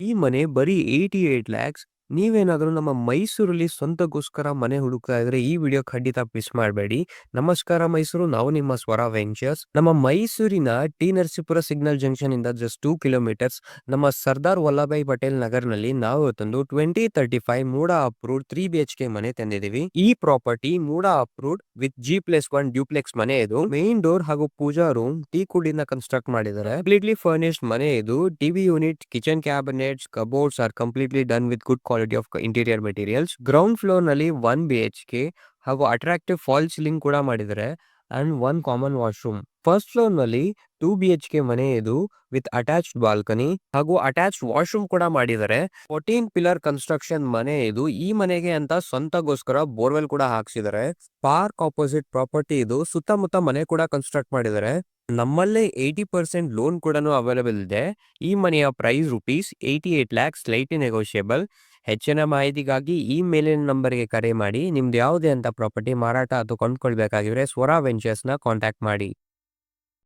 ಈ ಮನೆ ಬರೀ 88 ಲ್ಯಾಕ್ಸ್. ನೀವೇನಾದ್ರೂ ನಮ್ಮ ಮೈಸೂರಲ್ಲಿ ಸ್ವಂತಕ್ಕೋಸ್ಕರ ಮನೆ ಹುಡುಕ್ತಾ ಇದ್ರೆ ಈ ವಿಡಿಯೋ ಖಂಡಿತ ಮಿಸ್ ಮಾಡಬೇಡಿ. ನಮಸ್ಕಾರ ಮೈಸೂರು, ನಾವು ನಿಮ್ಮ ಸ್ವರ ವೆಂಚರ್ಸ್. ನಮ್ಮ ಮೈಸೂರಿನ ಟಿ ನರಸೀಪುರ ಸಿಗ್ನಲ್ ಜಂಕ್ಷನ್ ಇಂದ ಜಸ್ಟ್ 2 ಕಿಲೋಮೀಟರ್ಸ್ ನಮ್ಮ ಸರ್ದಾರ್ ವಲ್ಲಭಾಯ್ ಪಟೇಲ್ ನಗರ್ನಲ್ಲಿ ನಾವು ತಂದು 2035 ಮೂಡ ಅಪ್ರೂವ್ಡ್ 3 BHK ಮನೆ ತಂದಿದ್ದೀವಿ. ಈ property MUDA approved with G+1 duplex ಮನೆ. ಇದು ಮೇನ್ ಡೋರ್ ಹಾಗೂ ಪೂಜಾ ರೂಮ್ ಟೀ ಕುಡಿನ ಕನ್ಸ್ಟ್ರಕ್ಟ್ ಮಾಡಿದ್ದಾರೆ. ಕಂಪ್ಲೀಟ್ಲಿ ಫರ್ನಿಶ್ಡ್ ಮನೆ ಇದು. TV unit, kitchen cabinets, cupboards are completely done with good quality of interior materials. Ground floor ನಲ್ಲಿ 1 BHK ಹಾಗೂ ಅಟ್ರಾಕ್ಟಿವ್ ಫಾಲ್ ಸೀಲಿಂಗ್ ಕೂಡ ಮಾಡಿದ್ದಾರೆ and 1 common washroom. First floor ನಲ್ಲಿ 2 BHK ಮನೆ ಇದು ವಿತ್ ಅಟ್ಯಾಚ್ಡ್ ಬಾಲ್ಕನಿ ಹಾಗೂ ಅಟ್ಯಾಚ್ಡ್ ವಾಶ್ರೂಮ್ ಕೂಡ ಮಾಡಿದ್ದಾರೆ. 14 ಪಿಲ್ಲರ್ ಕನ್ಸ್ಟ್ರಕ್ಷನ್ ಮನೆ ಇದು. ಈ ಮನೆಗೆ ಅಂತ ಸ್ವಂತಗೋಸ್ಕರ ಬೋರ್ವೆಲ್ ಕೂಡ ಹಾಕ್ಸಿದ್ದಾರೆ. ಪಾರ್ಕ್ ಆಪೋಸಿಟ್ ಪ್ರಾಪರ್ಟಿ ಇದು. ಸುತ್ತಮುತ್ತ ಮನೆ ಕೂಡ ಕನ್ಸ್ಟ್ರಕ್ಟ್ ಮಾಡಿದ್ದಾರೆ. ನಮ್ಮಲ್ಲೇ 80% ಲೋನ್ ಕೂಡ ಅವೈಲೇಬಲ್ ಇದೆ. ಈ ಮನೆಯ ಪ್ರೈಸ್ ₹88 ಲ್ಯಾಕ್ಸ್, ಸ್ಲೈಟ್ಲಿ ನೆಗೋಷಿಯಬಲ್. ಹೆಚ್ಚಿನ ಮಾಹಿತಿಗಾಗಿ ಈ ಮೇಲಿನ ನಂಬರ್ಗೆ ಕರೆ ಮಾಡಿ. ನಿಮ್ದು ಯಾವುದೇ ಅಂತ ಪ್ರಾಪರ್ಟಿ ಮಾರಾಟ ಅಥವಾ ಕೊಂಡ್ಕೊಳ್ಬೇಕಾಗಿದ್ರೆ ಸ್ವರ ವೆಂಚರ್ಸ್ ನ ಕಾಂಟ್ಯಾಕ್ಟ್ ಮಾಡಿ.